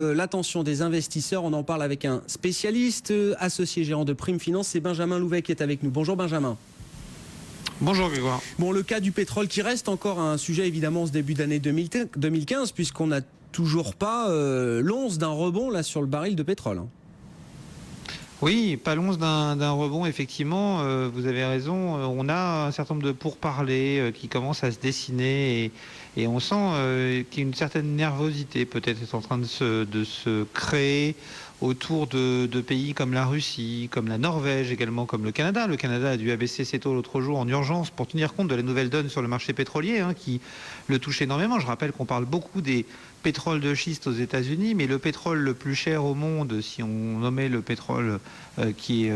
l'attention des investisseurs. On en parle avec un spécialiste, associé gérant de Prime Finance. C'est Benjamin Louvet qui est avec nous. Bonjour Benjamin. Bonjour Grégoire. Bon, le cas du pétrole qui reste encore un sujet évidemment ce début d'année 2015, puisqu'on n'a toujours pas l'once d'un rebond là sur le baril de pétrole. Oui, pas l'once d'un rebond, effectivement, vous avez raison. On a un certain nombre de pourparlers qui commencent à se dessiner et on sent qu'il y a une certaine nervosité peut-être est en train de se créer autour de pays comme la Russie, comme la Norvège également, comme le Canada. Le Canada a dû abaisser ses taux l'autre jour en urgence pour tenir compte de la nouvelle donne sur le marché pétrolier qui le touche énormément. Je rappelle qu'on parle beaucoup des pétroles de schiste aux États-Unis, mais le pétrole le plus cher au monde, si on nommait le pétrole qui est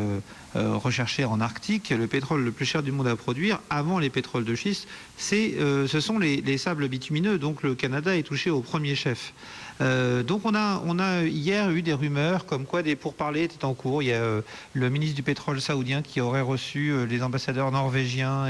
recherché en Arctique, le pétrole le plus cher du monde à produire, avant les pétroles de schiste, ce sont les sables bitumineux. Donc le Canada est touché au premier chef. Donc on a hier eu des rumeurs comme quoi des pourparlers étaient en cours. Il y a le ministre du pétrole saoudien qui aurait reçu les ambassadeurs norvégiens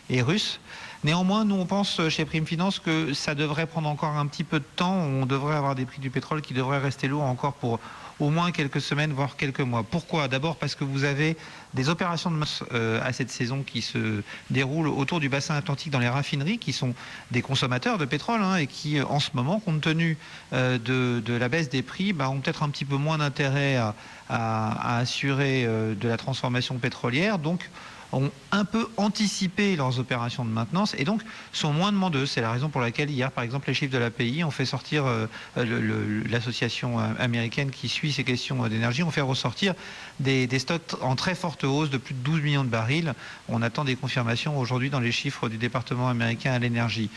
et russes. Néanmoins, nous on pense chez Prime Finance que ça devrait prendre encore un petit peu de temps. On devrait avoir des prix du pétrole qui devraient rester lourds encore pour au moins quelques semaines, voire quelques mois. Pourquoi ? D'abord parce que vous avez des opérations de masse à cette saison qui se déroulent autour du bassin atlantique dans les raffineries, qui sont des consommateurs de pétrole et qui, en ce moment, compte tenu de la baisse des prix, ont peut-être un petit peu moins d'intérêt à assurer de la transformation pétrolière. Donc, ont un peu anticipé leurs opérations de maintenance et donc sont moins demandeuses. C'est la raison pour laquelle hier, par exemple, les chiffres de l'API ont fait sortir, l'association américaine qui suit ces questions d'énergie, ont fait ressortir des stocks en très forte hausse de plus de 12 millions de barils. On attend des confirmations aujourd'hui dans les chiffres du département américain à l'énergie.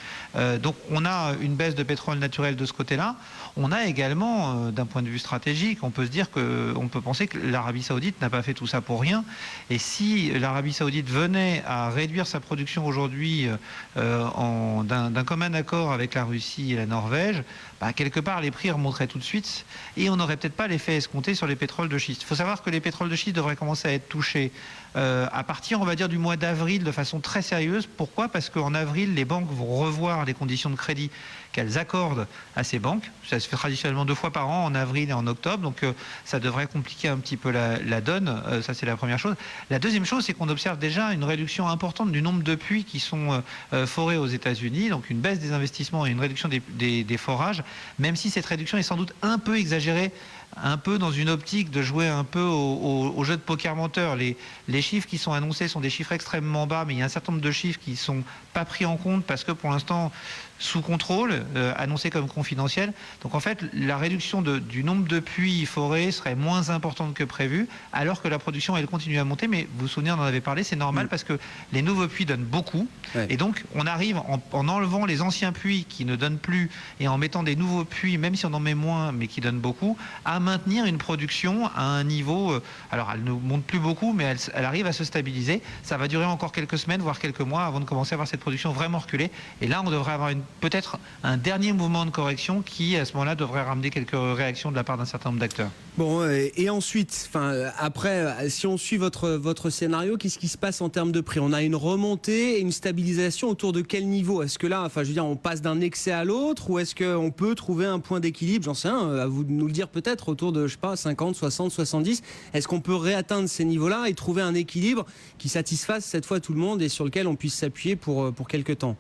Donc on a une baisse de pétrole naturel de ce côté-là. On a également, d'un point de vue stratégique, on peut penser que l'Arabie Saoudite n'a pas fait tout ça pour rien. Et si l'Arabie Saoudite venait à réduire sa production aujourd'hui d'un commun accord avec la Russie et la Norvège, quelque part les prix remonteraient tout de suite et on n'aurait peut-être pas l'effet escompté sur les pétroles de schiste. Il faut savoir que les pétroles de schiste devraient commencer à être touchés à partir, on va dire, du mois d'avril de façon très sérieuse. Pourquoi ? Parce qu'en avril, les banques vont revoir les conditions de crédit qu'elles accordent à ces banques. Ça se fait traditionnellement 2 fois par an, en avril et en octobre, donc ça devrait compliquer un petit peu la donne. Ça, c'est la première chose. La deuxième chose, c'est qu'on observe déjà une réduction importante du nombre de puits qui sont forés aux États-Unis, donc une baisse des investissements et une réduction des forages, même si cette réduction est sans doute un peu exagérée, un peu dans une optique de jouer un peu au jeu de poker menteur. Les chiffres qui sont annoncés sont des chiffres extrêmement bas, mais il y a un certain nombre de chiffres qui ne sont pas pris en compte parce que pour l'instant sous contrôle, annoncés comme confidentiels. Donc en fait, la réduction du nombre de puits forés serait moins importante que prévu, alors que la production, elle continue à monter. Mais vous vous souvenez, on en avait parlé, c'est normal parce que les nouveaux puits donnent beaucoup. Ouais. Et donc on arrive, en enlevant les anciens puits qui ne donnent plus et en mettant des nouveaux puits, même si on en met moins, mais qui donnent beaucoup, à maintenir une production à un niveau... alors elle ne monte plus beaucoup, mais elle arrive à se stabiliser. Ça va durer encore quelques semaines, voire quelques mois, avant de commencer à voir cette production vraiment reculer. Et là, on devrait avoir peut-être un dernier mouvement de correction qui, à ce moment-là, devrait ramener quelques réactions de la part d'un certain nombre d'acteurs. Bon, et ensuite, après, si on suit votre scénario, qu'est-ce qui se passe en termes de prix ? On a une remontée et une stabilisation autour de quel niveau ? Est-ce que là, je veux dire, on passe d'un excès à l'autre ou est-ce qu'on peut trouver un point d'équilibre ? J'en sais rien, à vous de nous le dire peut-être, autour de, 50, 60, 70. Est-ce qu'on peut réatteindre ces niveaux-là et trouver un équilibre qui satisfasse cette fois tout le monde et sur lequel on puisse s'appuyer pour quelques temps ?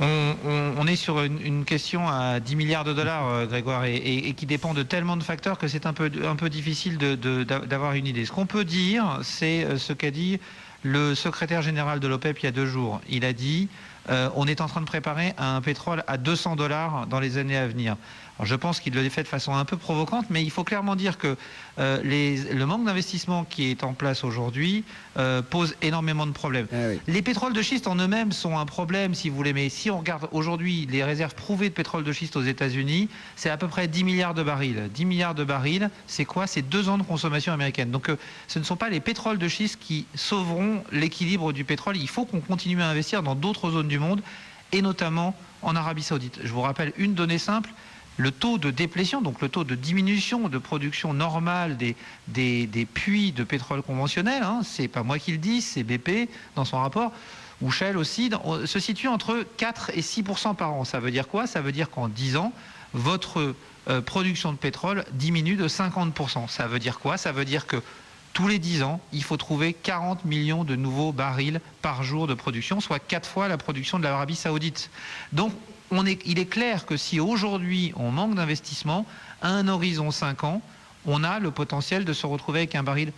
On est sur une question à 10 milliards de dollars, Grégoire, et qui dépend de tellement de facteurs que c'est un peu difficile d'avoir une idée. Ce qu'on peut dire, c'est ce qu'a dit le secrétaire général de l'OPEP il y a 2 jours. Il a dit on est en train de préparer un pétrole à 200 $ dans les années à venir. Alors je pense qu'il le fait de façon un peu provocante, mais il faut clairement dire que le manque d'investissement qui est en place aujourd'hui pose énormément de problèmes. Ah oui. Les pétroles de schiste en eux-mêmes sont un problème, si vous voulez, mais si on regarde aujourd'hui les réserves prouvées de pétrole de schiste aux États-Unis, c'est à peu près 10 milliards de barils. 10 milliards de barils, c'est quoi ? C'est 2 ans de consommation américaine. Donc ce ne sont pas les pétroles de schiste qui sauveront l'équilibre du pétrole. Il faut qu'on continue à investir dans d'autres zones du monde, et notamment en Arabie Saoudite. Je vous rappelle une donnée simple. Le taux de déplétion, donc le taux de diminution de production normale des puits de pétrole conventionnel, c'est pas moi qui le dis, c'est BP dans son rapport, ou Shell aussi, se situe entre 4 et 6% par an. Ça veut dire quoi ? Ça veut dire qu'en 10 ans, votre production de pétrole diminue de 50%. Ça veut dire quoi? Ça veut dire que tous les 10 ans, il faut trouver 40 millions de nouveaux barils par jour de production, soit 4 fois la production de l'Arabie Saoudite. Donc, il est clair que si aujourd'hui on manque d'investissement, à un horizon 5 ans, on a le potentiel de se retrouver avec un baril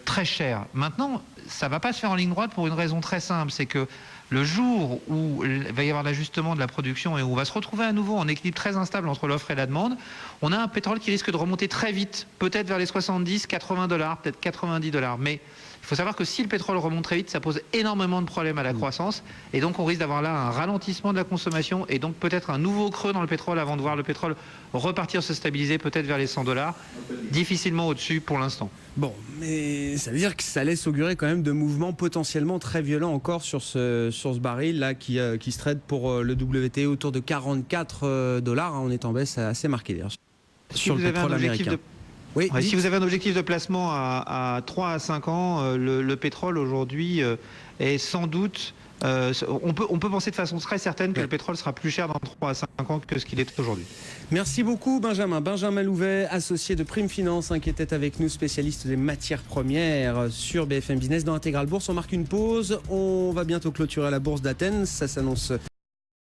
très cher. Maintenant, ça ne va pas se faire en ligne droite pour une raison très simple, c'est que le jour où il va y avoir l'ajustement de la production et où on va se retrouver à nouveau en équilibre très instable entre l'offre et la demande, on a un pétrole qui risque de remonter très vite, peut-être vers les 70, 80 $, peut-être 90 $. Mais il faut savoir que si le pétrole remonte très vite, ça pose énormément de problèmes à la croissance. Et donc on risque d'avoir là un ralentissement de la consommation et donc peut-être un nouveau creux dans le pétrole avant de voir le pétrole repartir se stabiliser peut-être vers les 100 $. Difficilement au-dessus pour l'instant. Bon, mais ça veut dire que ça laisse augurer quand même de mouvements potentiellement très violents encore sur ce baril là qui se trade pour le WTI autour de 44 $. On est en baisse assez marquée d'ailleurs sur le pétrole américain. Oui, si vous avez un objectif de placement à 3 à 5 ans, le pétrole aujourd'hui est sans doute... on peut penser de façon très certaine que le pétrole sera plus cher dans 3 à 5 ans que ce qu'il est aujourd'hui. Merci beaucoup Benjamin. Benjamin Louvet, associé de Prime Finance, qui était avec nous, spécialiste des matières premières sur BFM Business dans Intégral Bourse. On marque une pause, on va bientôt clôturer la bourse d'Athènes, ça s'annonce